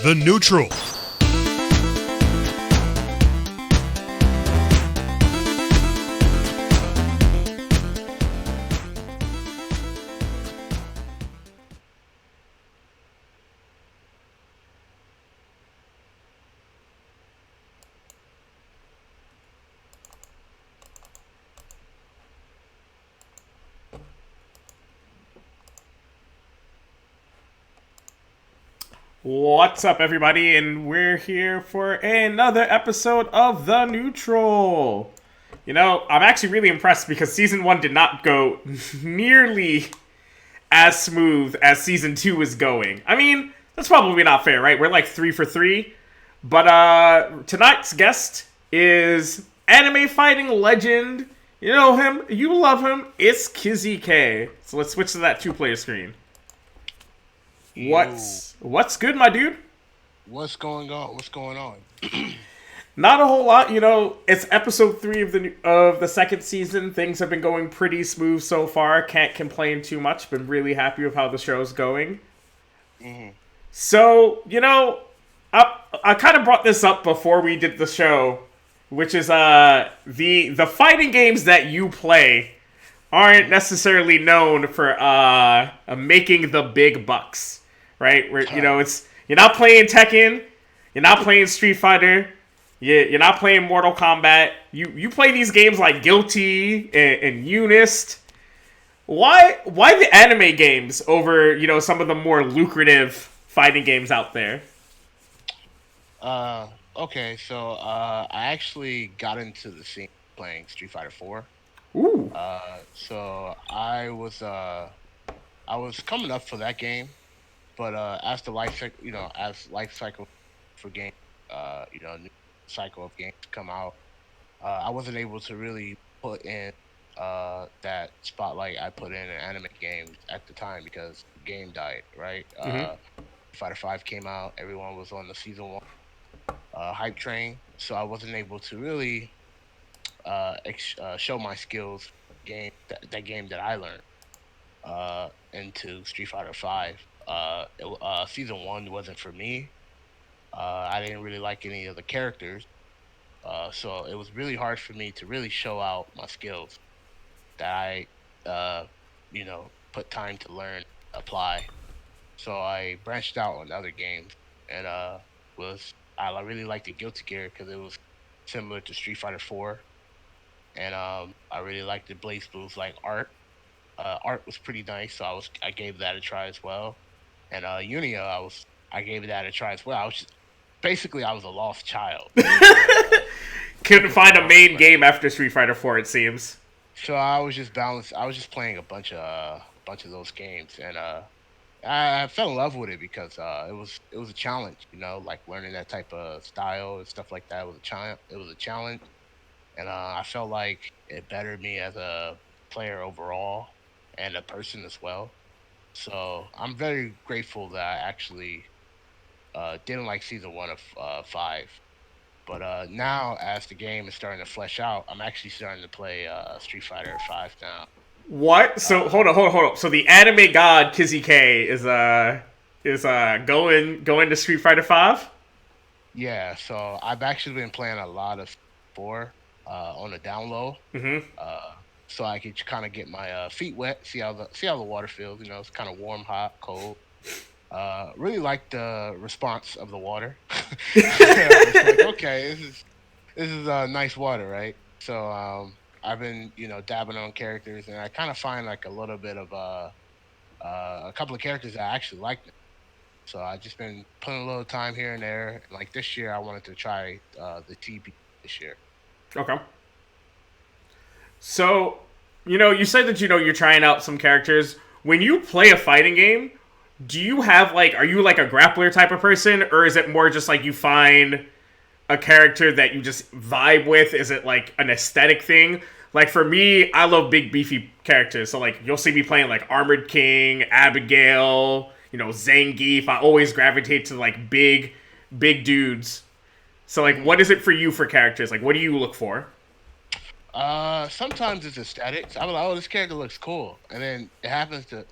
The Neutral. What's up, everybody? And we're here for another episode of The Neutral. You know, I'm actually really impressed because Season 1 did not go nearly as smooth as Season 2 is going. I mean, that's probably not fair, right? We're like 3 for 3. But tonight's guest is anime fighting legend. You know him, you love him. It's Kizzie Kay. So let's switch to that two-player screen. What's good, my dude? What's going on? What's going on? Not a whole lot, you know. It's episode 3 of the second season. Things have been going pretty smooth so far. Can't complain too much. Been really happy with how the show's going. Mm-hmm. So, you know, I kind of brought this up before we did the show, which is the fighting games that you play aren't necessarily known for making the big bucks. Right, where you know you're not playing Tekken, you're not playing Street Fighter, you're not playing Mortal Kombat. You play these games like Guilty and Unist. Why the anime games over some of the more lucrative fighting games out there? Okay, so I actually got into the scene playing Street Fighter 4. Ooh. So I was coming up for that game. But as the life cycle for game, new cycle of games come out, I wasn't able to really put in that spotlight I put in anime games at the time because the game died, right? Fighter 5 came out, everyone was on the season 1 hype train, so I wasn't able to really show my skills that game that I learned into Street Fighter 5. Season 1 wasn't for me. I didn't really like any of the characters, so it was really hard for me to really show out my skills that I, put time to learn, apply. So I branched out on other games, and I really liked the Guilty Gear because it was similar to Street Fighter 4, and I really liked the Blaze Blues like art. Art was pretty nice, so I gave that a try as well. And Unia, I gave that a try as well. I was a lost child. Couldn't find a main game after Street Fighter 4, it seems. So I was just balanced. I was just playing a bunch of those games, and I fell in love with it because it was a challenge. Like learning that type of style and stuff like that was a challenge, and I felt like it bettered me as a player overall and a person as well. So I'm very grateful that I actually didn't like season 1 of 5. But now, as the game is starting to flesh out, I'm actually starting to play Street Fighter 5 now. What? So hold on. So the anime god Kizzie Kay is going to Street Fighter 5? Yeah. So I've actually been playing a lot of 4 on the down low. Mm-hmm. So I could kind of get my feet wet, see how the water feels. It's kind of warm, hot, cold. Really like the response of the water. It's like, okay, this is nice water, right? So I've been dabbing on characters, and I kind of find like a little bit of a couple of characters that I actually like. So I just been putting a little time here and there. Like this year, I wanted to try the TP this year. Okay. So, you said that, you're trying out some characters. When you play a fighting game, do you have, are you, a grappler type of person? Or is it more just, you find a character that you just vibe with? Is it, an aesthetic thing? For me, I love big, beefy characters. So, you'll see me playing, Armored King, Abigail, Zangief. I always gravitate to, big dudes. So, what is it for you for characters? What do you look for? Sometimes it's aesthetics. I'm like, oh, this character looks cool, and then it happens to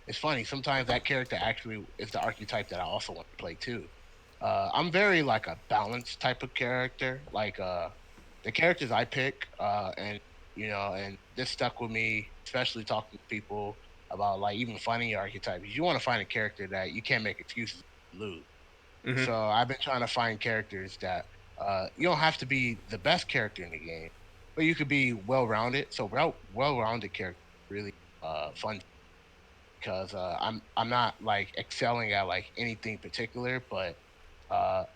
it's funny. Sometimes that character actually is the archetype that I also want to play too. I'm very like a balanced type of character. Like the characters I pick, and and this stuck with me, especially talking to people about like even finding your archetype. You want to find a character that you can't make excuses to lose. Hmm. So I've been trying to find characters that you don't have to be the best character in the game, but you could be well rounded. So well rounded character really fun because I'm not like excelling at like anything particular, but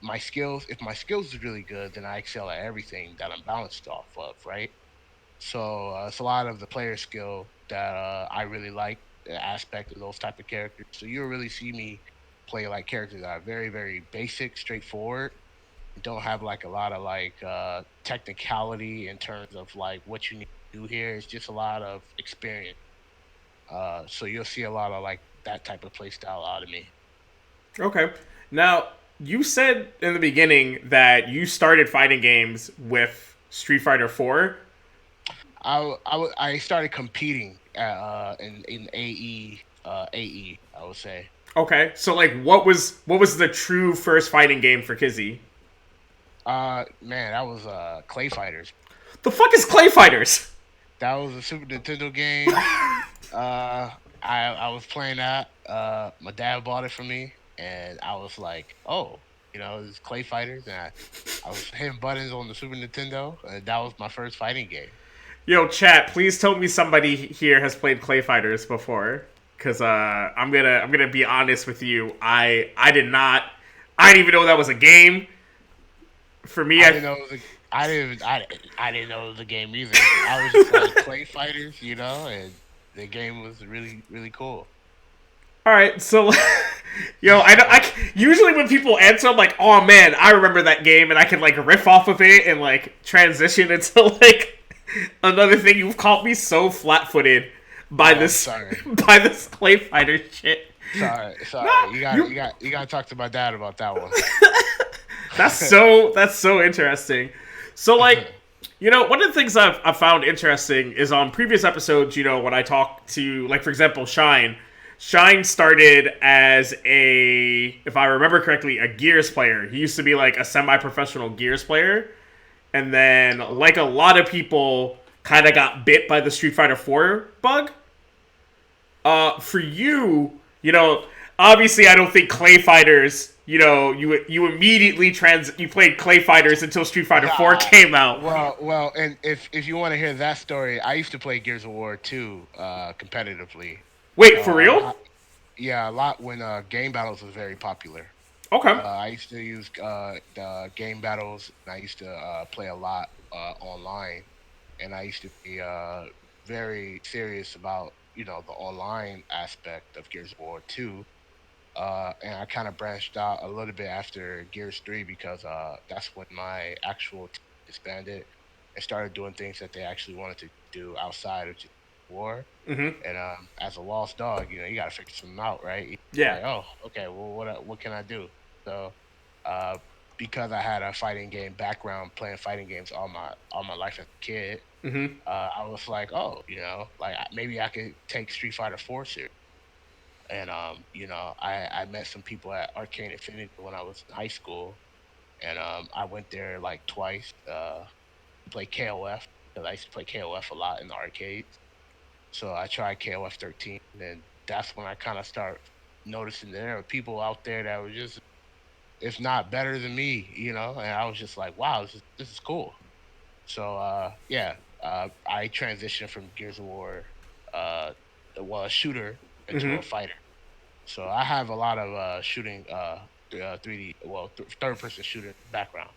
my skills if my skills is really good, then I excel at everything that I'm balanced off of, right? So it's a lot of the player skill that I really like the aspect of those type of characters. So you'll really see me play like characters that are very very basic, straightforward, and don't have like a lot of like technicality in terms of like what you need to do here. It's just a lot of experience. So you'll see a lot of like that type of play style out of me. Okay. Now, you said in the beginning that you started fighting games with Street Fighter 4. I started competing in AE I would say. Okay. So like what was the true first fighting game for Kizzie? Man, that was Clay Fighters. The fuck is Clay Fighters? That was a Super Nintendo game. I was playing that. My dad bought it for me, and I was like, oh, it's Clay Fighters, and I was hitting buttons on the Super Nintendo, and that was my first fighting game. Yo, chat, please tell me somebody here has played Clay Fighters before. Cause I'm gonna be honest with you. I did not. I didn't even know that was a game. For me, I didn't know it was I didn't know it was a game either. I was just like Clay Fighters, and the game was really really cool. all right. So, yo, usually when people answer, I'm like, oh man, I remember that game, and I can like riff off of it and like transition into like another thing. You've caught me so flat-footed by Oh, this sorry, by this Clay Fighter shit. sorry. No, You got to talk to my dad about that one. that's so interesting. So like, one of the things I've found interesting is on previous episodes, when I talk to, like, for example, Shine. Shine started as if I remember correctly, a Gears player. He used to be like a semi-professional Gears player, and then like a lot of people, kind of got bit by the Street Fighter 4 bug. For you, obviously I don't think Clay Fighters. You immediately you played Clay Fighters until Street Fighter 4 Nah, came out. well, and if you want to hear that story, I used to play Gears of War 2 competitively. Wait, for Uh, a real? lot, yeah, a lot when game battles was very popular. Okay. I used to use the game battles, and I used to play a lot online, and I used to be very serious about the online aspect of Gears of War 2. And I kind of branched out a little bit after Gears 3 because that's when my actual team disbanded and started doing things that they actually wanted to do outside of just war. Mm-hmm. And as a lost dog, you got to figure something out, right? Yeah. Like, oh, okay, well, what can I do? So, uh, because I had a fighting game background, playing fighting games all my life as a kid, Mm-hmm. I was like, oh, like maybe I could take Street Fighter 4 serious. And I met some people at Arcane Infinity when I was in high school, and I went there like twice to play KOF because I used to play KOF a lot in the arcades. So I tried KOF 13, and that's when I kind of start noticing that there were people out there that were just, if not better than me, and I was just like, wow, this is cool. So yeah, I transitioned from Gears of War, uh, well, a shooter into a Mm-hmm. fighter. So I have a lot of shooting, 3D, well, third person shooter background.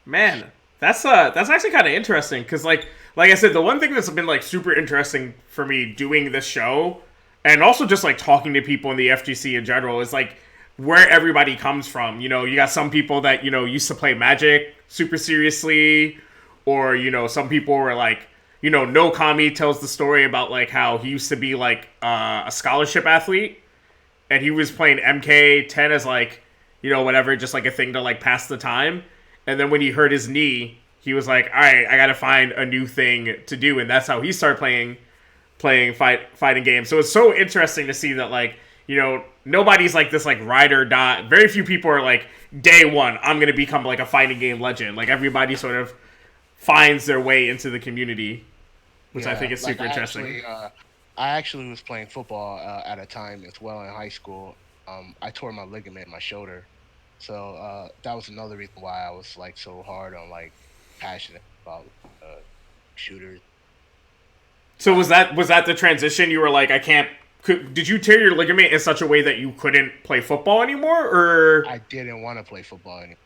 Man, that's actually kind of interesting because like I said, the one thing that's been like super interesting for me doing this show, and also just like talking to people in the FGC in general, is like where everybody comes from. You got some people that used to play Magic super seriously, or some people were like. No Kami tells the story about like how he used to be like a scholarship athlete, and he was playing MK10 as like, whatever, just like a thing to like pass the time. And then when he hurt his knee, he was like, all right, I gotta find a new thing to do, and that's how he started playing playing fighting games. So it's so interesting to see that like, you know, nobody's like this like ride or die. Very few people are like day one, I'm gonna become like a fighting game legend. Like everybody sort of finds their way into the community, which I think is super interesting. I actually was playing football at a time as well in high school. I tore my ligament in my shoulder, so that was another reason why I was like so hard on like passionate about shooters. So was that the transition? You were like, I can't. Did you tear your ligament in such a way that you couldn't play football anymore, or I didn't want to play football anymore.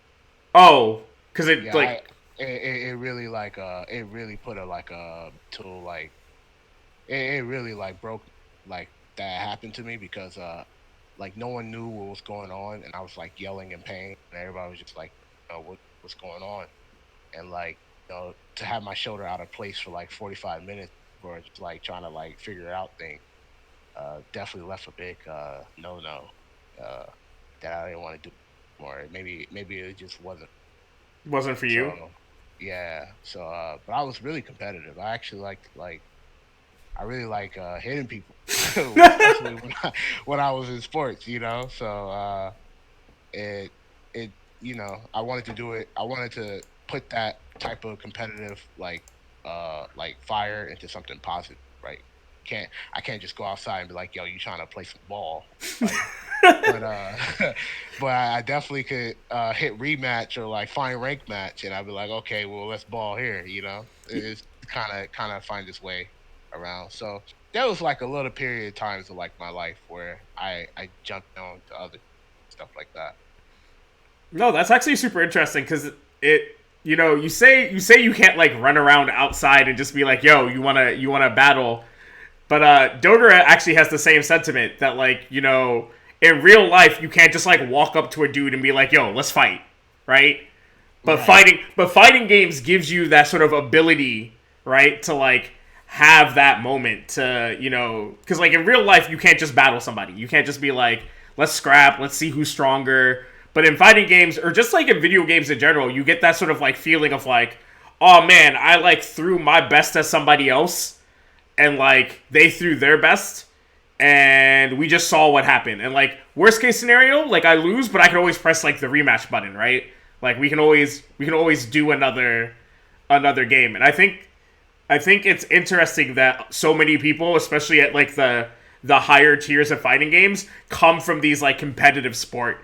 oh, because it Yeah, like it really like it really put a like to like it really like broke like that happened to me because like no one knew what was going on and I was like yelling in pain and everybody was just like what's going on and like to have my shoulder out of place for like 45 minutes or just like trying to like figure out things definitely left a big no that I didn't want to do more. Maybe it just wasn't for you. so yeah. So but I was really competitive. I actually like I really like hitting people, especially when I was in sports. So it it I wanted to do it. I wanted to put that type of competitive like fire into something positive, right? I can't just go outside and be like, yo, you trying to play some ball, like. But but I definitely could hit rematch or like find rank match, and I'd be like, okay, well, let's ball here. It's kind of find its way around. So there was like a little period of times of like my life where I jumped on to other stuff like that. No, that's actually super interesting because it. You know, you say you can't like run around outside and just be like, yo, you wanna battle. But Dodora actually has the same sentiment that like, you know, in real life you can't just like walk up to a dude and be like, yo, let's fight, right? But Right, fighting games gives you that sort of ability, right, to like have that moment to, you know, because like in real life you can't just battle somebody. You can't just be like, let's scrap, let's see who's stronger. But in fighting games or just like in video games in general, you get that sort of like feeling of like, oh man, I like threw my best at somebody else and like they threw their best and we just saw what happened. And like worst case scenario, like I lose, but I can always press like the rematch button, right? Like we can always do another game. And I think it's interesting that so many people, especially at like the higher tiers of fighting games, come from these like competitive sport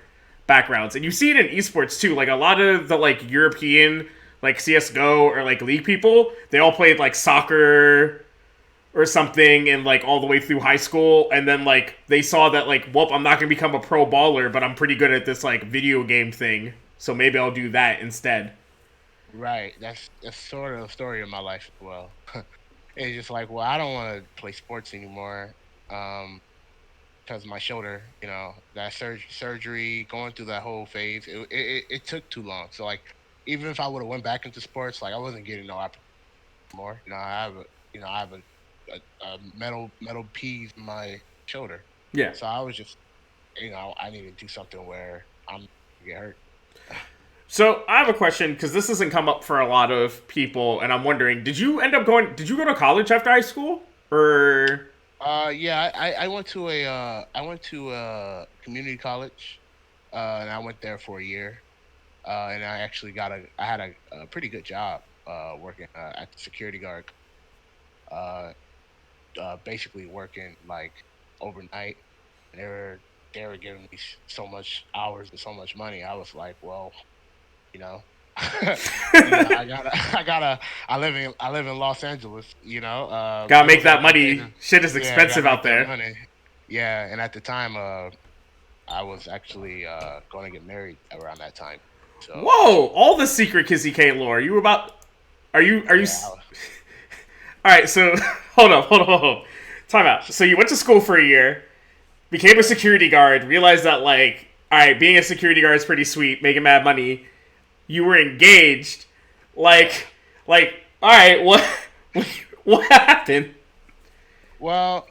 backgrounds. And you see it in esports too. Like a lot of the like European like CS:GO or like League people, they all played like soccer or something and like all the way through high school and then like they saw that like, well, I'm not gonna become a pro baller, but I'm pretty good at this like video game thing, so maybe I'll do that instead. right. That's sort of the story of my life as well. It's just like, well, I don't want to play sports anymore. Um, because my shoulder, that surgery, going through that whole phase, it took too long. So like, even if I would have went back into sports, like I wasn't getting no opportunity more. I have a metal piece in my shoulder. Yeah. So I was just, I need to do something where I'm gonna get hurt. So I have a question because this doesn't come up for a lot of people, and I'm wondering, did you go to college after high school? Or Yeah, I went to a community college, and I went there for a year. And I actually I had a pretty good job working at the security guard, uh, basically working like overnight. And they were giving me so much hours and so much money. I was like, well, you know, I live in Los Angeles. gotta make Bills that gotta be money. paid. Shit is Yeah, I gotta expensive out make that there. money. Yeah, and at the time, I was actually going to get married around that time. So Whoa! All the secret Kizzie Kay lore. You were about. Are you? yeah, All right. So hold on. Time out. So you went to school for a year, became a security guard, realized that like, all right, being a security guard is pretty sweet, making mad money. You were engaged, like, all right, what, what happened? well,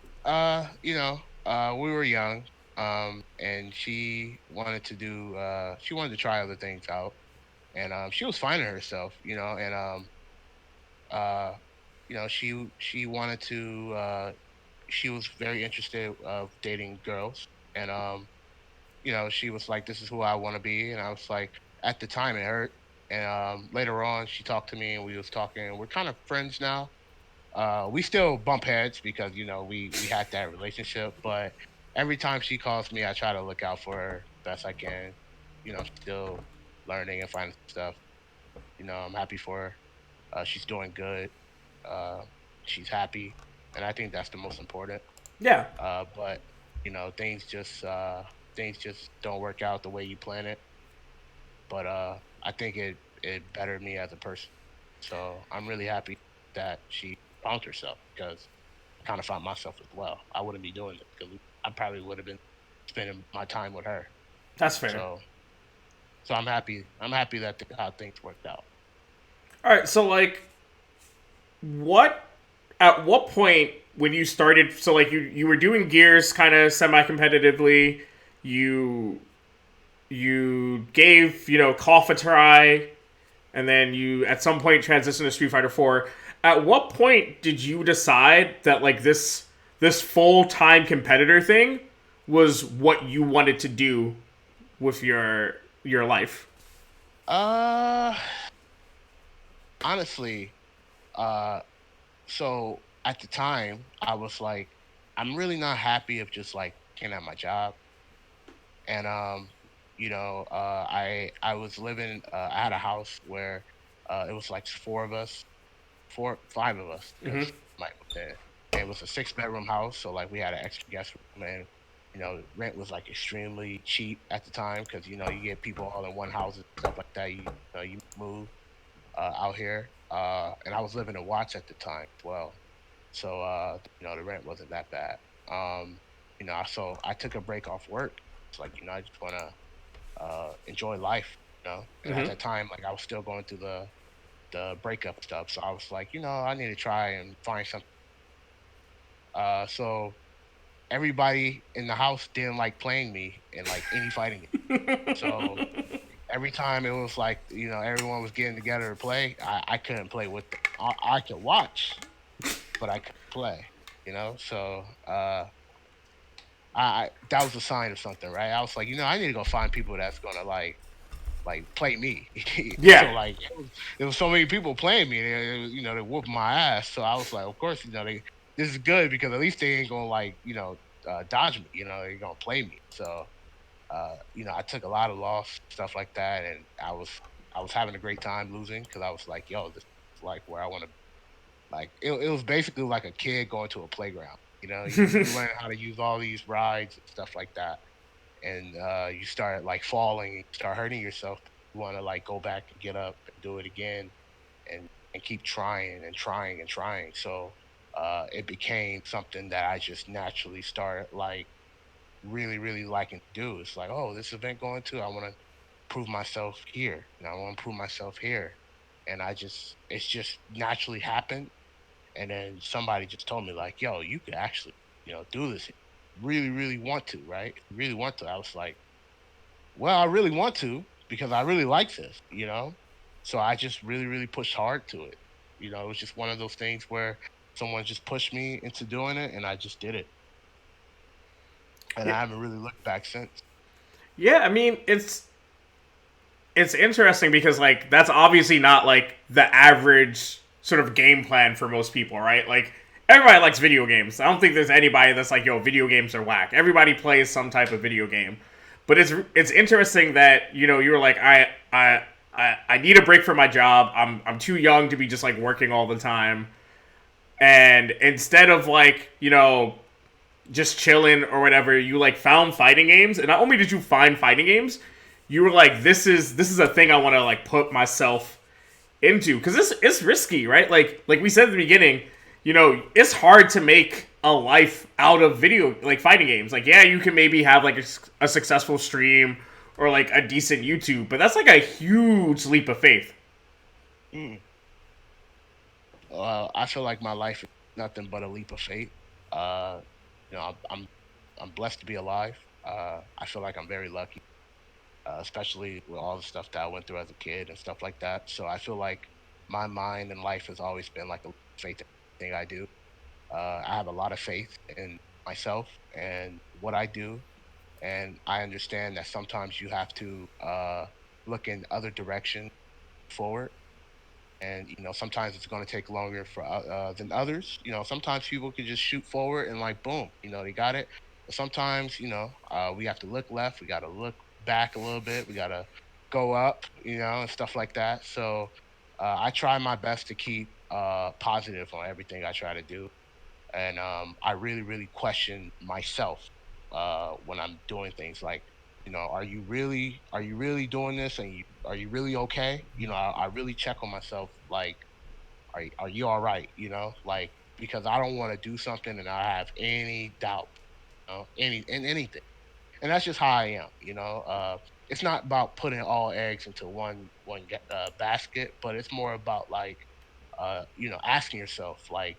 we were young, and she wanted to try other things out, and she was finding herself, and uh, she wanted to she was very interested of dating girls, and she was like, "This is who I want to be," and I was like, at the time it hurt, and later on she talked to me and we was talking, and we're kind of friends now. We still bump heads because we had that relationship, but every time she calls me, I try to look out for her best I can. She's still learning and finding stuff. I'm happy for her. She's doing good. Uh, she's happy, and I think that's the most important. Yeah. But things just don't work out the way you plan it. But I think it bettered me as a person. So I'm really happy that she found herself because I kind of found myself as well. I wouldn't be doing it because I probably would have been spending my time with her. That's fair. So so I'm happy. I'm happy that how things worked out. All right, so like, what at what point when you started? So like, you were doing Gears kind of semi competitively. You you gave Cough a try, and then you at some point transitioned to Street Fighter 4. At what point did you decide that like this full time competitor thing was what you wanted to do with your life? Uh, honestly, uh, so at the time I was like, I'm really not happy of just like working at my job, and I was living. I had a house where it was like four of us, four, five of us, because Mike was there. And it was a six-bedroom house, so like we had an extra guest room, and rent was like extremely cheap at the time because you get people all in one house and stuff like that. You move out here, and I was living in Watts at the time as well, so the rent wasn't that bad. So I took a break off work. It's like I just want to enjoy life, And at Mm-hmm. that time, like I was still going through the breakup stuff. So I was like, I need to try and find something. So everybody in the house didn't like playing me in like any fighting game. So every time it was like, everyone was getting together to play, I couldn't play with them. I could watch, but I couldn't play. So that was a sign of something, right? I was like, I need to go find people that's gonna play me. So Yeah. like there was so many people playing me, they whooped my ass. So I was like, of course, this is good because at least they ain't gonna dodge me. They're gonna play me. So I took a lot of loss stuff like that, and I was having a great time losing because I was like, yo, this is like where I want to. Like it was basically like a kid going to a playground. You learn how to use all these rides and stuff like that, and you start like falling, you start hurting yourself. You want to like go back and get up and do it again, and keep trying and trying and trying. So it became something that I just naturally started like really really liking to do. It's like, oh, this event going to, I want to prove myself here, and I want to prove myself here, and it's just naturally happened. And then somebody just told me like, yo, you could actually do this. Really really want to, right? If you really want to. I was like, well, I really want to because I really like this. So I just really, really pushed hard to it. It was just one of those things where someone just pushed me into doing it, and I just did it, and Yeah. I haven't really looked back since. Yeah, I mean, it's interesting because like that's obviously not like the average sort of game plan for most people, right? Like everybody likes video games. I don't think there's anybody that's like, yo, video games are whack. Everybody plays some type of video game. But it's interesting that, you were like, I need a break from my job. I'm too young to be just like working all the time. And instead of like, just chilling or whatever, you like found fighting games, and not only did you find fighting games, you were like, this is a thing I want to like put myself into because this it's risky, right? Like we said at the beginning, it's hard to make a life out of video like fighting games. Like yeah, you can maybe have like a successful stream or like a decent YouTube, but that's like a huge leap of faith. Mm. I feel like my life is nothing but a leap of faith. Uh, I'm blessed to be alive. I feel like I'm very lucky, especially with all the stuff that I went through as a kid and stuff like that. So I feel like my mind and life has always been like a faith thing I do. I have a lot of faith in myself and what I do, and I understand that sometimes you have to look in other directions forward. And sometimes it's going to take longer for than others. Sometimes people can just shoot forward and like boom, they got it. But sometimes we have to look left, we got to look back a little bit, we got to go up, and stuff like that. So I try my best to keep positive on everything I try to do, and I really, really question myself when I'm doing things like, are you really doing this, and are you really okay? I really check on myself, like, are you all right? Like, because I don't want to do something and I have any doubt, in anything, and that's just how I am. It's not about putting all eggs into one basket, but it's more about like, asking yourself, like,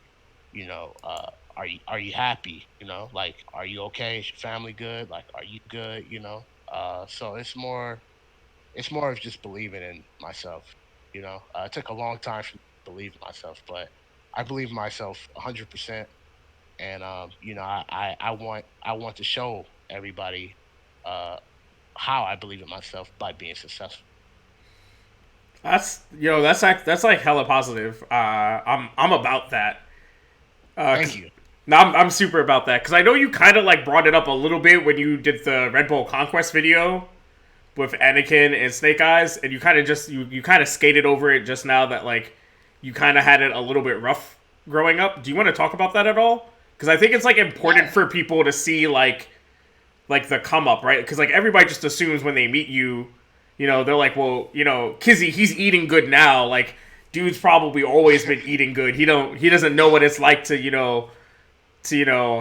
you know, uh, are you happy? Like, are you okay? Is your family good? Like, are you good? So it's more of just believing in myself. It took a long time for me to believe in myself, but I believe in myself 100%. And I want to show everybody uh, how I believe in myself by being successful. That's like hella positive. I'm about that. Thank 'Cause you. no, I'm super about that because I know you kind of like brought it up a little bit when you did the Red Bull Conquest video with Anakin and Snake Eyes, and you kind of just you kind of skated over it just now that like you kind of had it a little bit rough growing up. Do you want to talk about that at all? Because I think it's like important Yeah. for people to see like the come up, right? Because like everybody just assumes when they meet you, they're like, well, Kizzie, he's eating good now. Like, dude's probably always been eating good. He doesn't know what it's like to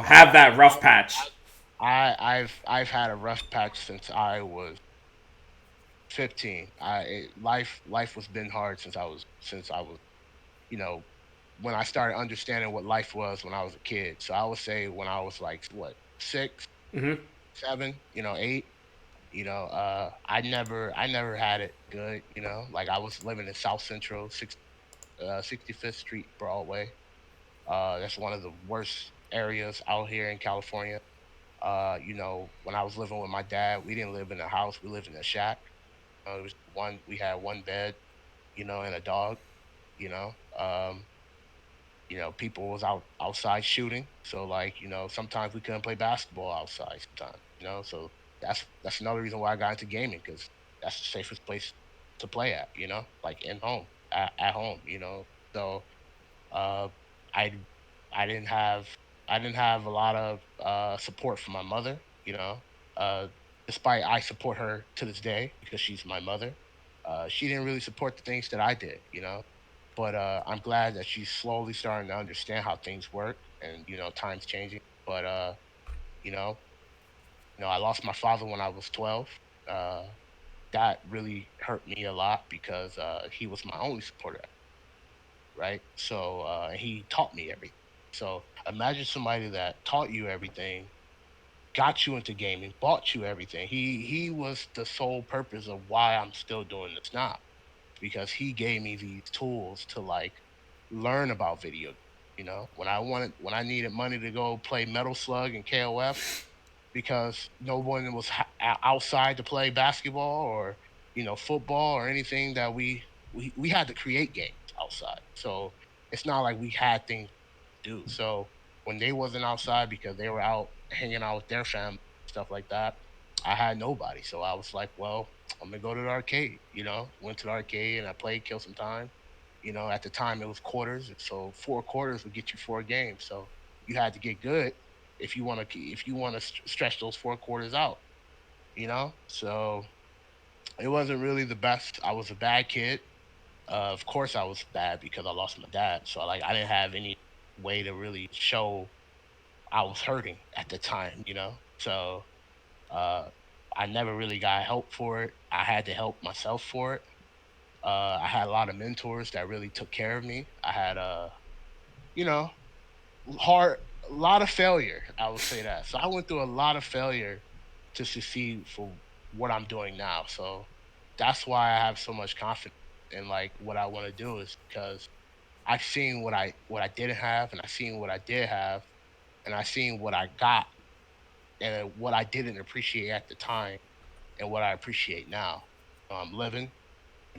have I, that rough patch. I've had a rough patch since I was 15. Life was been hard since I was you know when I started understanding what life was when I was a kid. So I would say when I was like what, 6, Hmm. 7, 8. I never had it good. Like I was living in South Central, 65th Street, Broadway. That's one of the worst areas out here in California. When I was living with my dad, we didn't live in a house; we lived in a shack. It was one. We had one bed, and a dog. You know, um, people was outside shooting. So like, sometimes we couldn't play basketball outside sometimes, so that's another reason why I got into gaming, because that's the safest place to play at, like in home, at home, so uh I I didn't have I didn't have a lot of support from my mother, uh despite I support her to this day because she's my mother. She didn't really support the things that I did, but I'm glad that she's slowly starting to understand how things work, and times changing. But you know, I lost my father when I was 12. Uh, that really hurt me a lot because he was my only supporter, right? So he taught me everything. So imagine somebody that taught you everything, got you into gaming, bought you everything. He was the sole purpose of why I'm still doing this now, because he gave me these tools to like learn about video. When I needed money to go play Metal Slug and KOF, because no one was outside to play basketball or football or anything, that we had to create games outside. So it's not like we had things to do. So when they wasn't outside because they were out hanging out with their family, stuff like that, I had nobody. So I was like, well, I'm gonna go to the arcade. Went to the arcade and I played, killed some time. At the time it was quarters, so 4 quarters would get you 4 games. So you had to get good if you want to stretch those 4 quarters out. So it wasn't really the best. I was a bad kid. Of course, I was bad because I lost my dad. So like I didn't have any way to really show I was hurting at the time. So uh, I never really got help for it. I had to help myself for it. I had a lot of mentors that really took care of me. I had you know, hard a lot of failure. I would say that. So I went through a lot of failure to succeed for what I'm doing now. So that's why I have so much confidence in like what I want to do, is because I've seen what I didn't have, and I've seen what I did have, and I've seen what I got, and what I didn't appreciate at the time, and what I appreciate now. I'm living,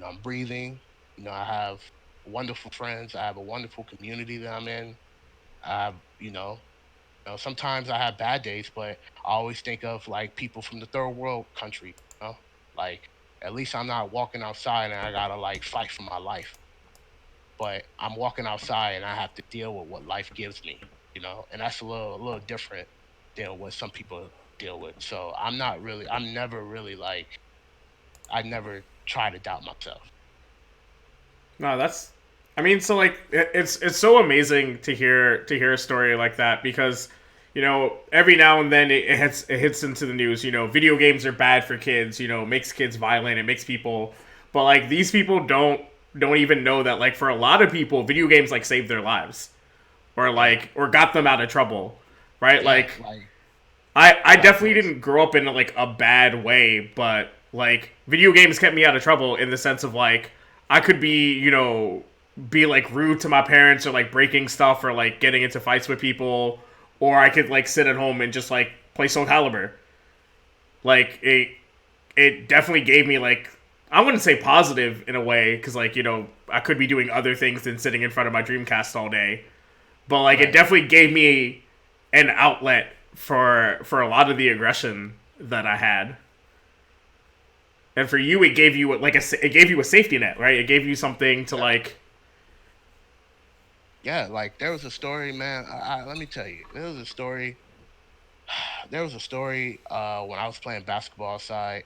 I'm breathing. I have wonderful friends. I have a wonderful community that I'm in. I have, sometimes I have bad days, but I always think of like people from the third world country. Like at least I'm not walking outside and I gotta like fight for my life. But I'm walking outside and I have to deal with what life gives me. And that's a little different than what some people deal with. So I'm never really like, I never try to doubt myself. No, that's. I mean, so like it's so amazing to hear a story like that because every now and then it hits into the news. Video games are bad for kids. Makes kids violent. It makes people. But like these people don't even know that like for a lot of people, video games like saved their lives or got them out of trouble, right? Yeah, Like like I like definitely didn't grow up in like a bad way, but like video games kept me out of trouble in the sense of like I could be like rude to my parents or like breaking stuff or like getting into fights with people, or I could like sit at home and just like play Soul Calibur. Like it definitely gave me like I wouldn't say positive in a way because like I could be doing other things than sitting in front of my Dreamcast all day, but like it right. definitely gave me an outlet for a lot of the aggression that I had. And for you, it gave you like it gave you a safety net, right? It gave you something to Yeah. like. Yeah, like there was a story, man. Let me tell you, there was a story. There was a story when I was playing basketball outside.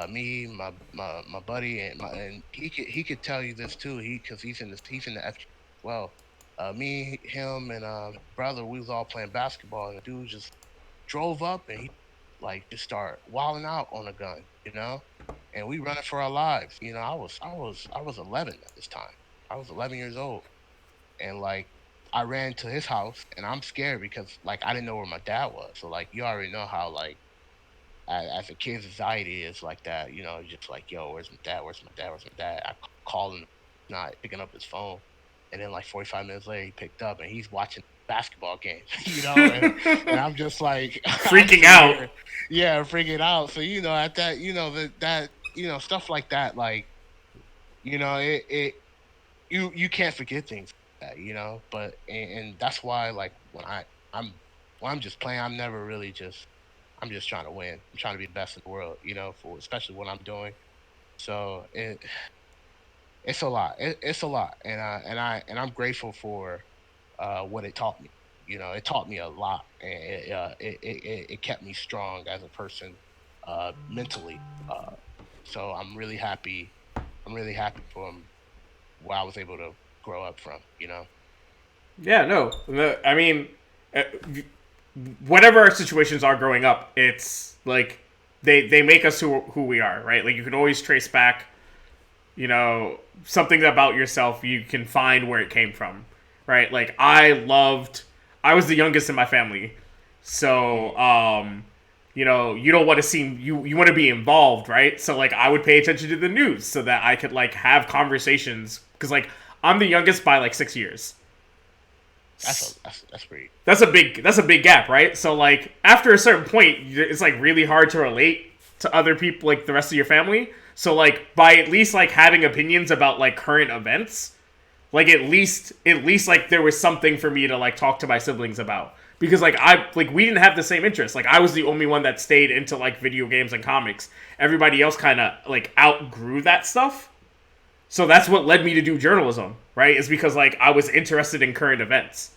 Me, my buddy, and he could tell you this too. Because he's in the FG as well. Me, him, and brother, we was all playing basketball, and the dude just drove up and he like just started wilding out on a gun, and we running for our lives. I was 11 at this time. I was 11 years old, and like I ran to his house, and I'm scared because like I didn't know where my dad was. So like you already know how like as a kid's anxiety is like that. Just like, yo, where's my dad? Where's my dad? Where's my dad? I call him, not picking up his phone, and then like 45 minutes later, he picked up and he's watching basketball game, and I'm just like, I'm Freaking sitting out. here, yeah, freaking out. So at that, that stuff like that, like it you can't forget things like that, but and that's why like I'm when I'm just playing, I'm just trying to win. I'm trying to be the best in the world, for especially what I'm doing. So it's a lot. It's a lot, and I'm grateful for what it taught me. It taught me a lot, and it kept me strong as a person, mentally. So I'm really happy. I'm really happy for where I was able to grow up from. Yeah, no. I mean, uh, whatever our situations are growing up, it's like they make us who we are, right? Like you can always trace back, something about yourself. You can find where it came from, right? Like I was the youngest in my family, so you don't want to seem you want to be involved, right? So like I would pay attention to the news so that I could like have conversations because like I'm the youngest by like 6 years. That's pretty. That's a big gap, right? So like after a certain point, it's like really hard to relate to other people, like the rest of your family. So like by at least like having opinions about like current events, like at least like there was something for me to like talk to my siblings about because like we didn't have the same interests. Like I was the only one that stayed into like video games and comics. Everybody else kind of like outgrew that stuff. So that's what led me to do journalism, right? Is because like I was interested in current events.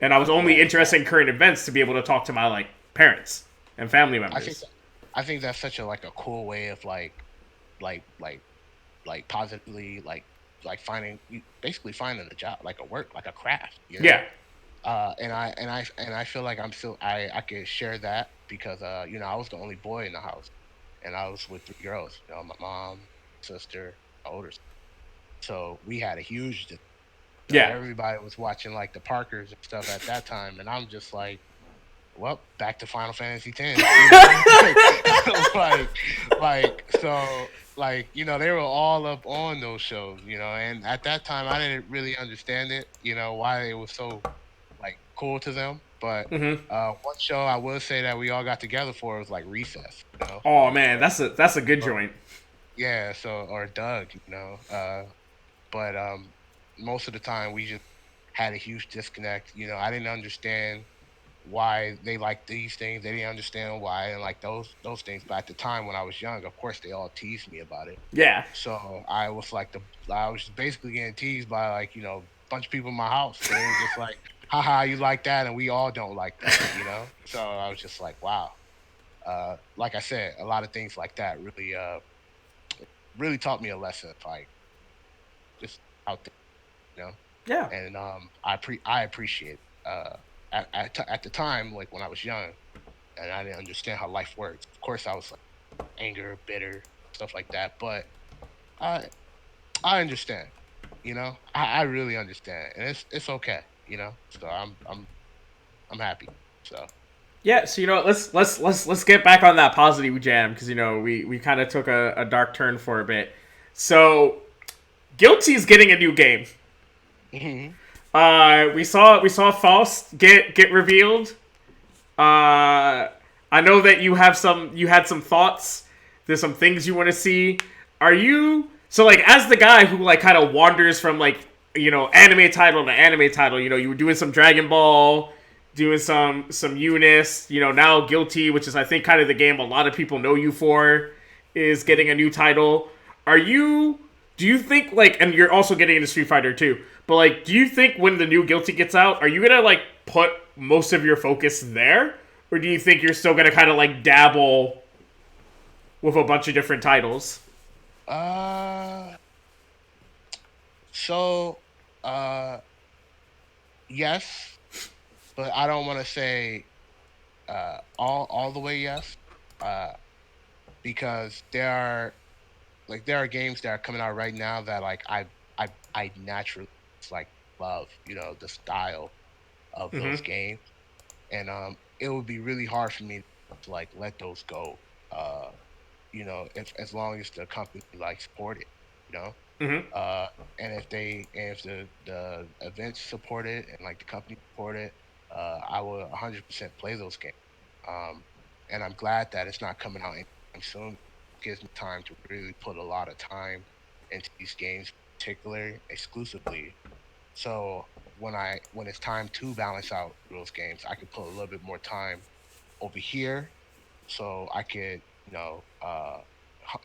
And I was only Right. interested in current events to be able to talk to my like parents and family I think members. I think that's such a cool way of like like positively finding basically finding a job, like a work, like a craft. Yeah. And I feel like I could share that because I was the only boy in the house, and I was with three girls, my mom, sister, my older sister. So we had a huge Yeah. everybody was watching like the Parkers and stuff at that time, and I'm just like, well, back to Final Fantasy X, like, like so like they were all up on those shows, and at that time I didn't really understand it, why it was so like cool to them. But Mm-hmm. one show I will say that we all got together for was like Recess, Oh man, that's a good or joint. yeah, or Doug, but most of the time we just had a huge disconnect. I didn't understand why they liked these things. They didn't understand why I didn't like those things. But at the time when I was young, of course they all teased me about it. Yeah. So I was basically getting teased by like, a bunch of people in my house. So they were just like, haha, you like that and we all don't like that. So I was just like, wow. Like I said, a lot of things like that really taught me a lesson, like just out there, Yeah. and I appreciate it. At the time, like when I was young and I didn't understand how life works. Of course, I was like anger, bitter, stuff like that. But I I understand, I really understand, and it's okay, So I'm happy. So Yeah, so let's get back on that positive jam because we kind of took a dark turn for a bit. So Guilty's getting a new game. mhm. We saw Faust get revealed. I know that you had some thoughts. There's some things you want to see. Are you so like as the guy who like kind of wanders from like anime title to anime title? You were doing some Dragon Ball, doing some Eunice. Now Guilty, which is I think kind of the game a lot of people know you for, is getting a new title. Are you? Do you think like, and you're also getting into Street Fighter too, but like, do you think when the new Guilty gets out, are you gonna like put most of your focus there, or do you think you're still gonna kind of like dabble with a bunch of different titles? uh, so uh, yes, but I don't want to say all the way yes, uh, because there are games that are coming out right now that like I naturally just, like love, the style of those Mm-hmm. games, and it would be really hard for me to like let those go. Uh, if as long as the company like support it, you know. Mm-hmm. Uh, and if the events support it and like the company support it, I will 100% play those games. Um, and I'm glad that it's not coming out anytime soon. It gives me time to really put a lot of time into these games, particularly exclusively. So when it's time to balance out those games, I can put a little bit more time over here, so I could h-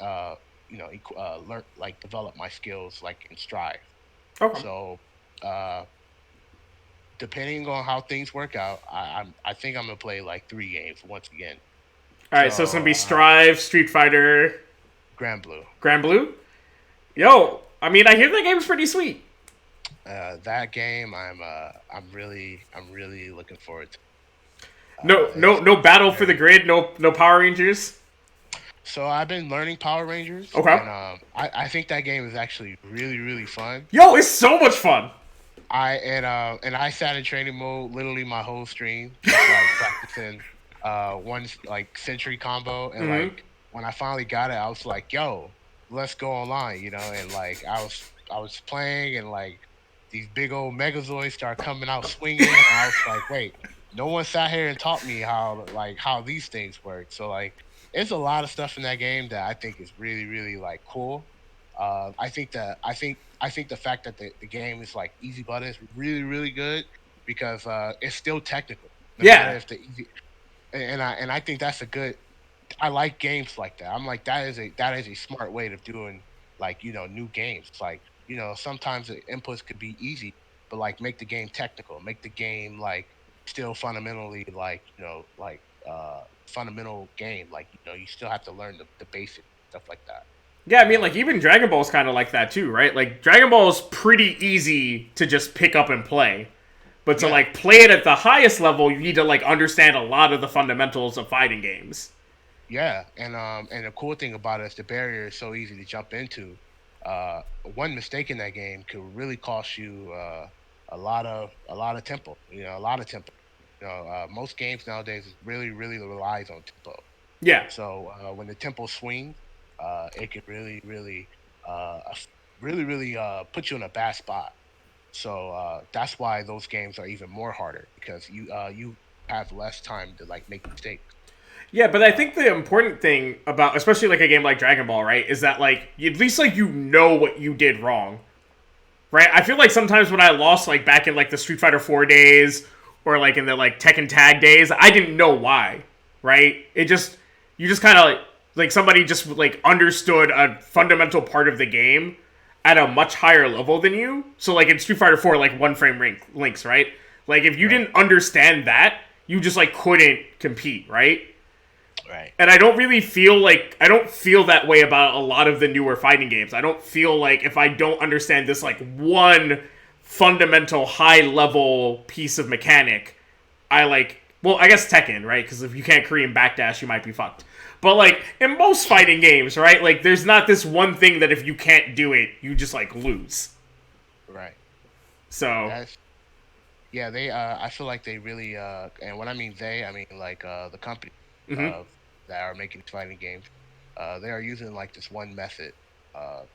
learn, like develop my skills like in strive. Okay. So uh, depending on how things work out, I think I'm gonna play like 3 games once again. All right. So it's gonna So be Strive, Street Fighter, Grand Blue, Grand Blue. Yo, I mean, I hear that game's pretty sweet. that game I'm really looking forward to. No, no, It's no battle for the very grid. No Power Rangers. So I've been learning Power Rangers, Okay. and I think that game is actually really really fun. Yo, it's so much fun. I sat in training mode literally my whole stream, just like practicing like century combo, and Mm-hmm. like when I finally got it, I was like, "Yo, let's go online," and like I was playing, and like these big old Megazords start coming out swinging, and I was like, "Wait, no one sat here and taught me how these things work." So like, it's a lot of stuff in that game that I think is really really like cool. I think the fact that the game is like easy button is really really good because it's still technical no matter Yeah. if the easy and I think that's a good. I like games like that. I'm like that is a smart way of doing like new games. It's like sometimes the inputs could be easy, but like make the game technical, make the game like still fundamentally like fundamental game. Like you still have to learn the basic stuff like that. Yeah, I mean, like Um, even Dragon Ball's kind of like that too, right? Like Dragon Ball's pretty easy to just pick up and play, but to yeah, like play it at the highest level, you need to like understand a lot of the fundamentals of fighting games. Yeah, and the cool thing about it is the barrier is so easy to jump into. One mistake in that game could really cost you a lot of tempo. A lot of tempo. Most games nowadays really really relies on tempo. Yeah. So when the tempo swings, it could really put you in a bad spot. So that's why those games are even more harder because you have less time to like make mistakes. Yeah, but I Uh, think the important thing about, especially like a game like Dragon Ball, right, is that like at least like you know what you did wrong, right? I feel like sometimes when I lost, like back in like the Street Fighter 4 days or like in the like Tekken Tag days, I didn't know why, right? It just you just kind of like somebody just like understood a fundamental part of the game at a much higher level than you. So like in Street Fighter 4, like one frame links, right? Like if you right, didn't understand that, you just like couldn't compete, right? right, And I don't really feel like I don't feel that way about a lot of the newer fighting games. I don't feel like if I don't understand this like one fundamental high level piece of mechanic, I like well, I guess Tekken, right? Because if you can't Korean backdash, you might be fucked. But like in most fighting games, right? Like there's not this one thing that if you can't do it, you just like lose. right. So That's yeah. They I feel like they really and when I mean they, I mean like the company mhm. uh that are making these fighting games. They are using like this one method.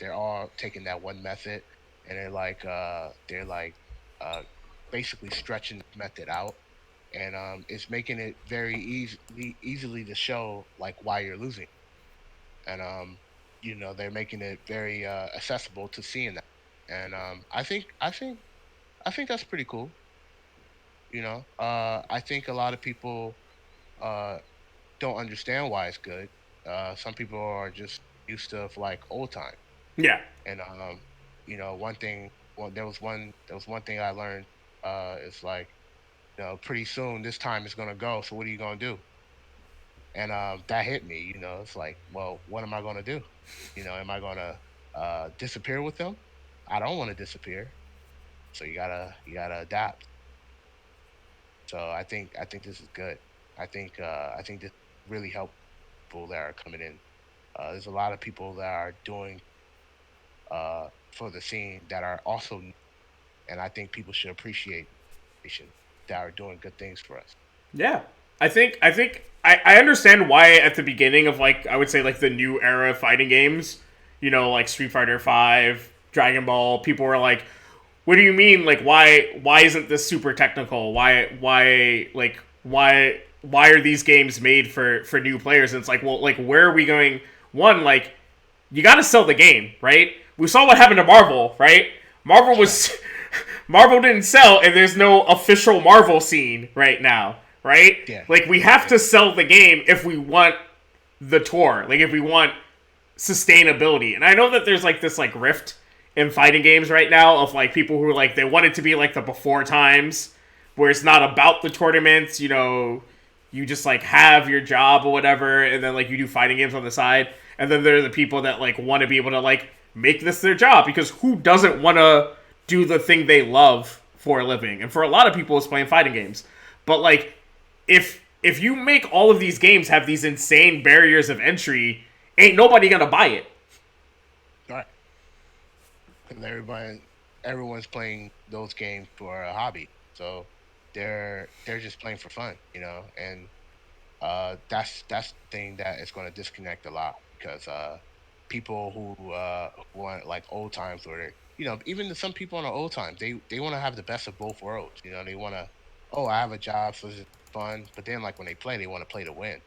They're all taking that one method and they're like uh basically stretching the method out and it's making it very easily to show like why you're losing and they're making it very accessible to seeing that and I think that's pretty cool. I think a lot of people uh don't understand why it's good. Some people are just used to like old time Yeah. and one thing there was one thing I learned is like pretty soon this time is gonna go, so what are you gonna do? And that hit me. It's like, well, what am I going to do? Am I going to disappear with them? I don't want to disappear, so you gotta adapt. So I think this is good. I think this really help people that are coming in. There's a lot of people that are doing for the scene that are also new, and I think people should appreciate that are doing good things for us. Yeah. I understand why at the beginning of like I would say like the new era of fighting games, like Street Fighter 5, Dragon Ball, people were like, "What do you mean like why isn't this super technical? Why are these games made for new players?" And it's like, "Well, like where are we going? One, like you got to sell the game, right? We saw what happened to Marvel, right? Marvel Right. was Marvel didn't sell, and there's no official Marvel scene right now, right? Yeah. Like we have Yeah. to sell the game if we want the tour, like if we want sustainability. And I know that there's like this like rift in fighting games right now of like people who are like they want it to be like the before times where it's not about the tournaments, you just like have your job or whatever and then like you do fighting games on the side. And then there are the people that like want to be able to like make this their job because who doesn't want to do the thing they love for a living? And for a lot of people it's playing fighting games. But like if you make all of these games have these insane barriers of entry, ain't nobody gonna buy it. Right. And everyone's playing those games for a hobby, so they're just playing for fun, and that's the thing that is going to disconnect a lot because people who want like old times or even some people on the old times they want to have the best of both worlds. They want to, oh, I have a job, so it's fun, but then like when they play, they want to play to win.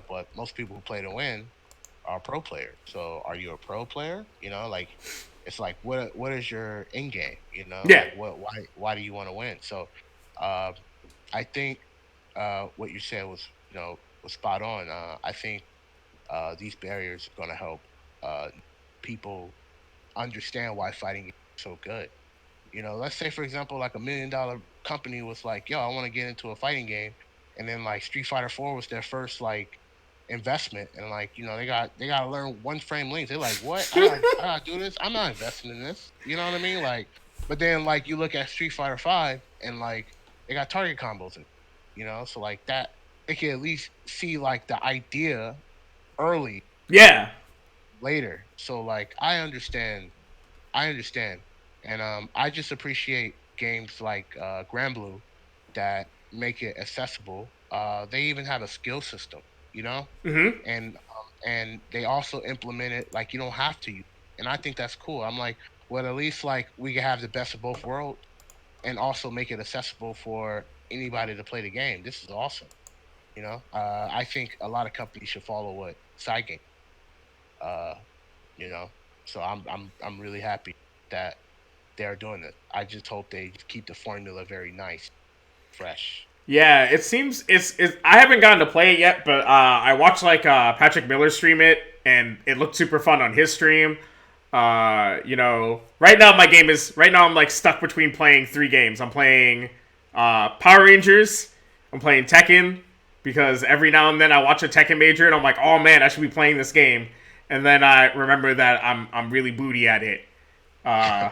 But most people who play to win are pro players. So are you a pro player? Like it's like what is your end game? Yeah. Like why do you want to win? So uh, I think what you said was spot on. I think these barriers are going to help uh, people understand why fighting is so good. Let's say for example, like $1 million company was like, "Yo, I want to get into a fighting game," and then like Street Fighter 4 was their first like investment, and like they got to learn one frame links. They're like, "What? I gotta do this? I'm not investing in this." You know what I mean? Like, but then like you look at Street Fighter 5, and like they got target combos in, so like that they can at least see like the idea early Yeah. later. So like I understand, and I just appreciate games like Grand Blue that make it accessible. They even have a skill system, Mm-hmm. and and they also implemented like you don't have to use it. And I think that's cool. I'm like, well, at least like we can have the best of both worlds and also make it accessible for anybody to play the game. This is awesome. I think a lot of companies should follow what side game. Uh, you know, so I'm really happy that they're doing it. I just hope they keep the formula very nice, fresh. Yeah, it seems it's. I haven't gotten to play it yet, but I watched like Patrick Miller stream it, and it looked super fun on his stream. Right now I'm like stuck between playing three games. I'm playing Power Rangers. I'm playing Tekken because every now and then I watch a Tekken major and I'm like, oh man, I should be playing this game, and then I remember that I'm really booty at it. Uh,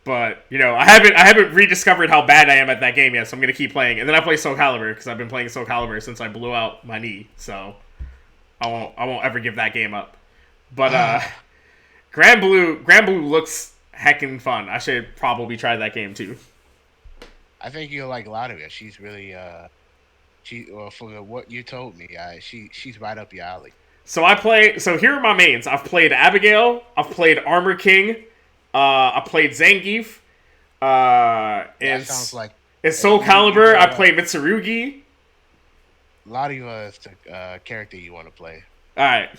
But I haven't rediscovered how bad I am at that game yet, so I'm gonna keep playing. And then I play Soul Calibur because I've been playing Soul Calibur since I blew out my knee. So I won't ever give that game up. But Grand Blue looks heckin' fun. I should probably try that game too. I think you'll like Latvia. She's really from what you told me, she's right up your alley. So here are my mains. I've played Abigail. I've played Armor King. I played Zangief. That sounds like It's Soul Calibur. I played Mitsurugi. Latvia is the character you want to play. All right.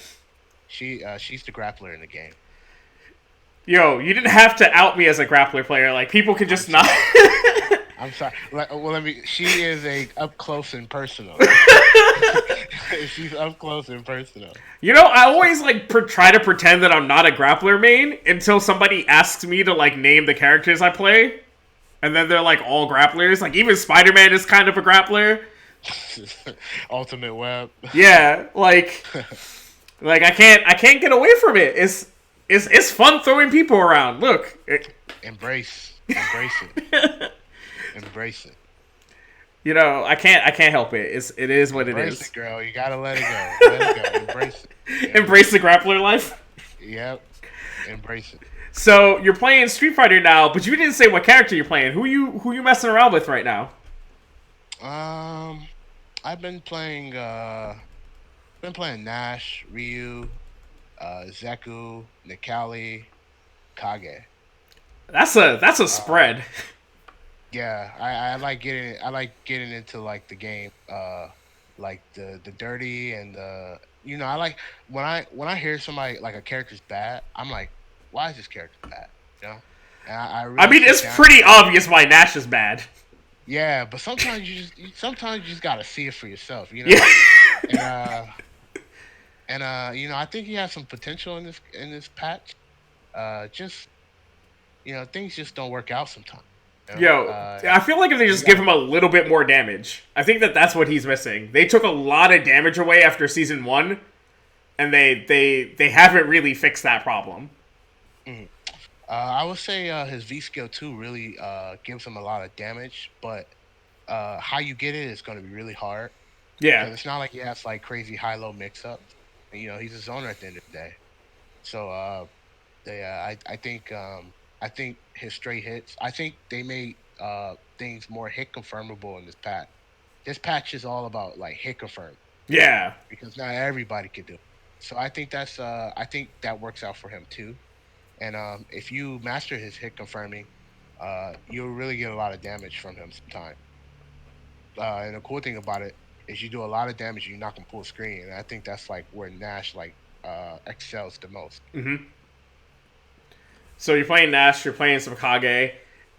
She's the grappler in the game. Yo, you didn't have to out me as a grappler player. Like, people can just not. I'm sorry. Well, she is a up close and personal. She's up close and personal. I always try to pretend that I'm not a grappler main until somebody asks me to name the characters I play, and then they're all grapplers. Like even Spider-Man is kind of a grappler. Ultimate Web. Yeah, I can't get away from it. It's fun throwing people around. Look, embrace it. Embrace it. I can't help it. It is what it is. Embrace it, girl. You gotta let it go. Let it go. Embrace it. Embrace the grappler life. Yep. Embrace it. So you're playing Street Fighter now, but you didn't say what character you're playing. Who you messing around with right now? I've been playing Nash, Ryu, Zeku, Nikali, Kage. That's a spread. Yeah, I like getting into the game, the dirty and I like when I hear somebody like a character's bad, I'm like, why is this character bad? And I really I mean, it's pretty obvious why Nash is bad. Yeah, but sometimes you just gotta see it for yourself, Yeah. And I think he has some potential in this patch. Just things just don't work out sometimes. Yo, I feel like if they just give him a little bit more damage, I think that's what he's missing. They took a lot of damage away after season 1, and they haven't really fixed that problem. Mm-hmm. I would say his V skill 2 really gives him a lot of damage, but how you get it is going to be really hard. Yeah, because it's not like he has crazy high-low mix-ups. He's a zoner at the end of the day. So I think his straight hits. I think they made things more hit confirmable in this patch. This patch is all about hit confirm. Yeah, because not everybody can do it. So I think I think that works out for him too. And if you master his hit confirming, you'll really get a lot of damage from him sometimes. And the cool thing about it is you do a lot of damage, you knock him full screen, and I think that's where Nash excels the most. Mm-hmm. So you're playing Nash, you're playing some Kage.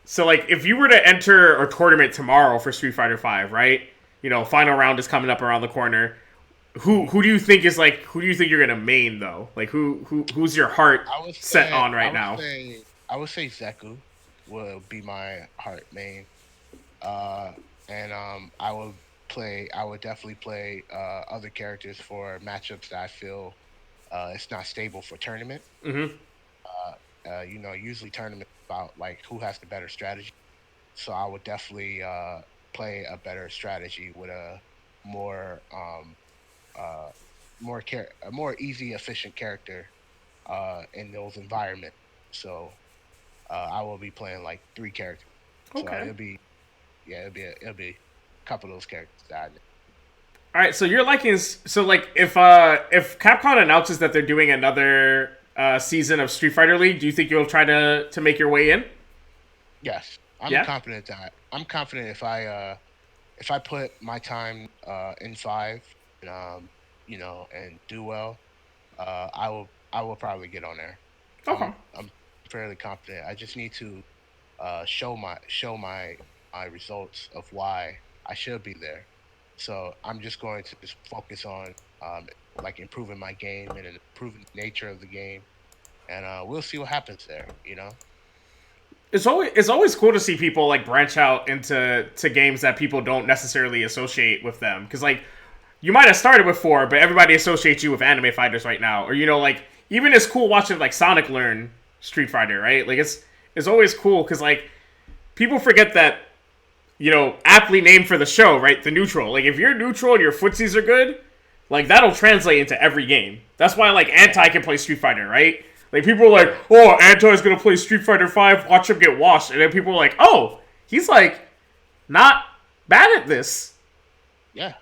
So if you were to enter a tournament tomorrow for Street Fighter V, right? Final round is coming up around the corner. Who do you think who do you think you're gonna main though? Who's your heart set on right now? I would say Zeku will be my heart main. And I would definitely play other characters for matchups that I feel it's not stable for tournament. Mm-hmm. Usually tournament about who has the better strategy. So I would definitely play a better strategy with a more a more easy, efficient character in those environments. So I will be playing 3 characters. Okay. So it'll be a couple of those characters that I know. All right, so you're liking so like if Capcom announces that they're doing another season of Street Fighter League, do you think you'll try to make your way in? Yes, Yeah. I'm confident if I put my time in five, and and do well, I will probably get on there. Okay. I'm fairly confident. I just need to show my results of why I should be there. So I'm just going to just focus on like improving my game and improving the nature of the game, and we'll see what happens there. It's always cool to see people like branch out into games that people don't necessarily associate with them, because like you might have started with four, but everybody associates you with anime fighters right now, or like even it's cool watching like Sonic learn Street Fighter, right? Like it's always cool because like people forget that aptly named for the show, right? The neutral. Like if you're neutral and your footsies are good, like that'll translate into every game. That's why like Anti can play Street Fighter, right? Like people are like, oh, Anti's gonna play Street Fighter 5, watch him get washed, and then people are like, oh, he's like not bad at this. Yeah.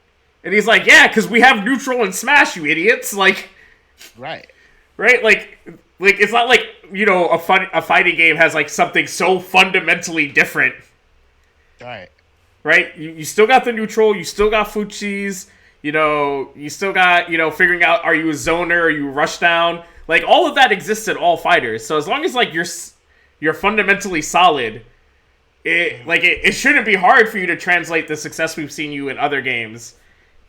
And he's like, yeah, because we have neutral and smash, you idiots. Like, Right. right? Like it's not like a fighting game has like something so fundamentally different. Right. Right? You still got the neutral, you still got Fuchsis, you still got, figuring out, are you a zoner, are you a rush down? Like, all of that exists in all fighters. So as long as, like, you're fundamentally solid, it shouldn't be hard for you to translate the success we've seen you in other games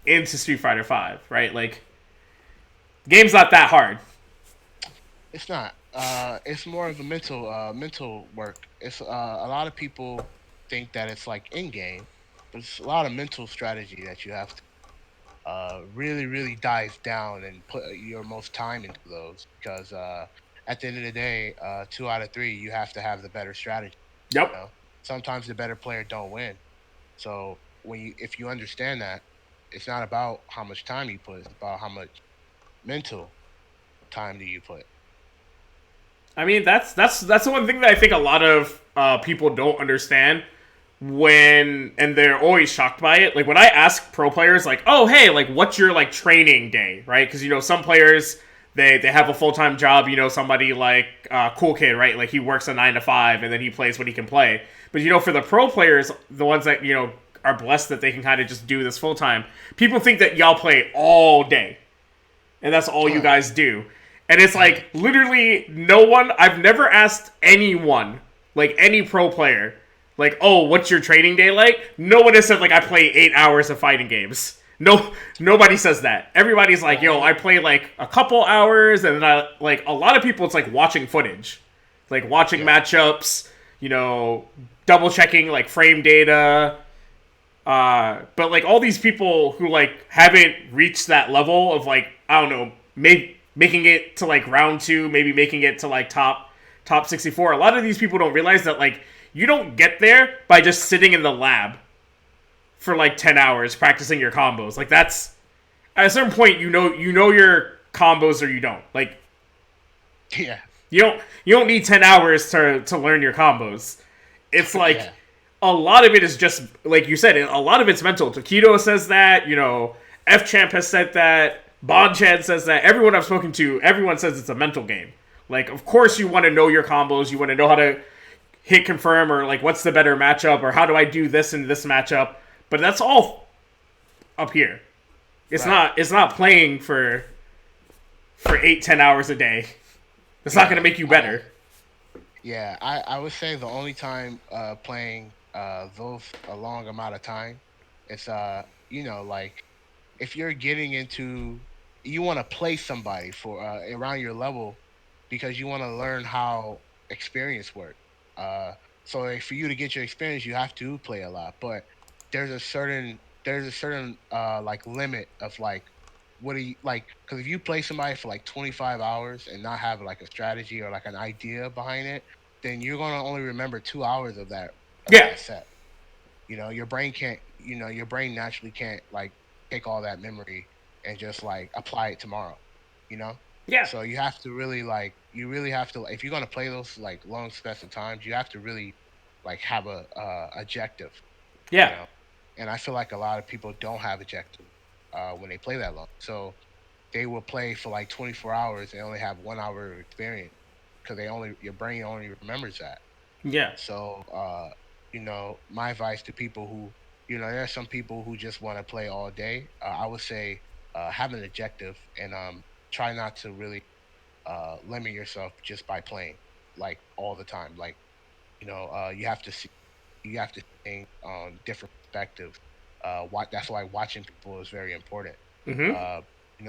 into Street Fighter 5, right? Like, game's not that hard. It's not. It's more of a mental work. It's a lot of people think that it's like in game, but it's a lot of mental strategy that you have to really, really dive down and put your most time into those. Because at the end of the day, 2 out of 3, you have to have the better strategy. You Yep. know, sometimes the better player don't win. So if you understand that, it's not about how much time you put; it's about how much mental time do you put. I mean, that's the one thing that I think a lot of people don't understand and they're always shocked by it. Like when I ask pro players, like, "Oh, hey, like, what's your like training day?" Right? Because some players they have a full time job. Somebody like Cool Kid, right? Like he works a 9 to 5 and then he plays what he can play. But for the pro players, the ones that are blessed that they can kind of just do this full time, people think that y'all play all day and that's all you guys do. And it's like literally no one. I've never asked anyone, like any pro player, like, oh, what's your training day like? No one has said like I play 8 hours of fighting games. No, nobody says that. Everybody's like, yo, I play like a couple hours, and then like a lot of people, it's like watching footage, like watching matchups, double checking like frame data. But like all these people who like haven't reached that level of like I don't know, maybe making it to like round 2, maybe making it to like top 64. A lot of these people don't realize that like you don't get there by just sitting in the lab for like 10 hours practicing your combos. Like that's at a certain point you know your combos or you don't. Like Yeah. you don't need 10 hours to learn your combos. It's like a lot of it is just like you said, a lot of it's mental. Tokido says that, F Champ has said that, Bonchan says that, everyone I've spoken to, everyone says it's a mental game. Like, of course you want to know your combos, you want to know how to hit confirm, or like what's the better matchup, or how do I do this in this matchup, but that's all up here. It's not playing for 8-10 hours a day. It's not going to make you better. Yeah, I would say the only time playing those a long amount of time, it's like if you're getting into, you want to play somebody for around your level because you want to learn how experience works. So for you to get your experience, you have to play a lot. But there's a certain like limit of like what do you like? Because if you play somebody for like 25 hours and not have like a strategy or like an idea behind it, then you're gonna only remember 2 hours of Yeah. that set. Your brain naturally can't like take all that memory and just like apply it tomorrow. You know. Yeah. So you really have to, if you're gonna play those like long sets of times, you have to really like have a objective, you Yeah. know. And I feel like a lot of people don't have objective. when they play that long. So they will play for like 24 hours and only have 1 hour of experience because your brain only remembers that. Yeah. So, my advice to people who, there are some people who just want to play all day. I would say have an objective and try not to really limit yourself just by playing like all the time. Like, you have to think on different perspectives. That's why watching people is very important. Mm-hmm. Uh,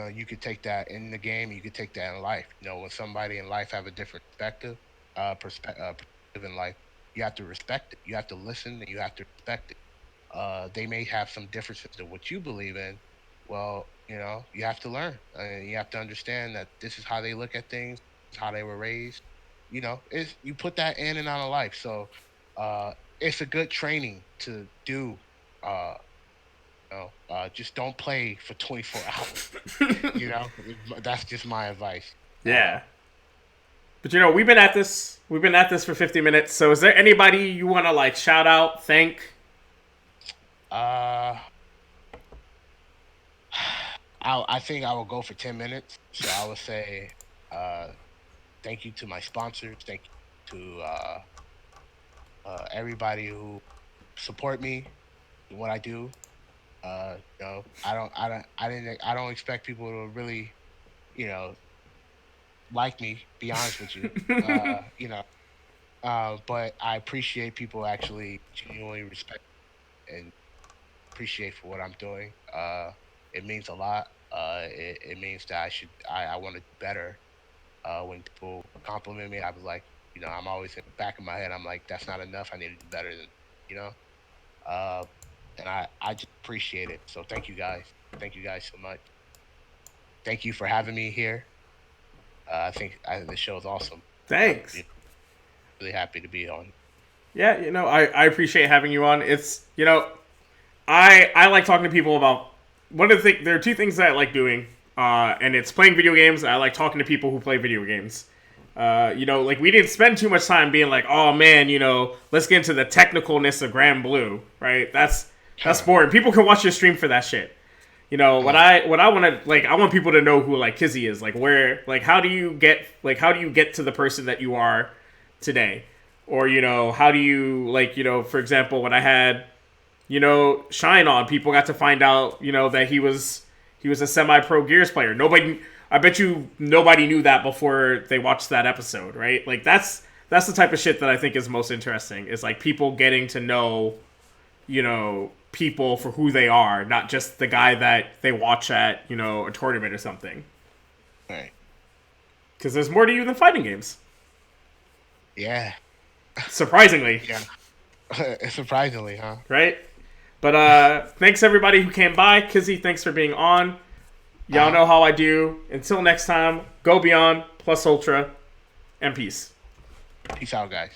you could take that in the game. You could take that in life. When somebody in life have a different perspective in life, you have to respect it. You have to listen and you have to respect it. They may have some differences to what you believe in. Well, you have to learn and you have to understand that this is how they look at things, this is how they were raised. You put that in and out of life. So, it's a good training to do. Uh, just don't play for 24 hours. You know, that's just my advice. Yeah. But we've been at this. We've been at this for 50 minutes. So is there anybody you want to like shout out, thank? I think I will go for 10 minutes. So I would say, thank you to my sponsors. Thank you to everybody who support me in what I do. I don't expect people to really, you know, like me. Be honest with you. But I appreciate people actually genuinely respect and appreciate for what I'm doing. It means a lot. It means that I want to do better. When people compliment me, I was like, I'm always in the back of my head. I'm like, that's not enough. I need to do better than, you know. Uh, and I just appreciate it. So thank you guys. Thank you guys so much. Thank you for having me here. I think the show is awesome. Thanks. Really happy to be on. Yeah, I appreciate having you on. It's I like talking to people about one of the things. There are two things that I like doing, and it's playing video games. I like talking to people who play video games. Like we didn't spend too much time being like, oh man, let's get into the technicalness of Grand Blue, right? That's boring. People can watch your stream for that shit. What I want to like, I want people to know who like Kizzie is, like where, like how do you get to the person that you are today, or how do you like, for example, when I had Shine on, people got to find out that he was a semi-pro Gears player. I bet you nobody knew that before they watched that episode, right? Like that's the type of shit that I think is most interesting. Is like people getting to know, people for who they are, not just the guy that they watch at, a tournament or something. Right. Because there's more to you than fighting games. Yeah. Surprisingly. Yeah. Surprisingly, huh? Right? But thanks everybody who came by. Kizzie, thanks for being on. Y'all know how I do. Until next time, go beyond, plus ultra, and peace. Peace out, guys.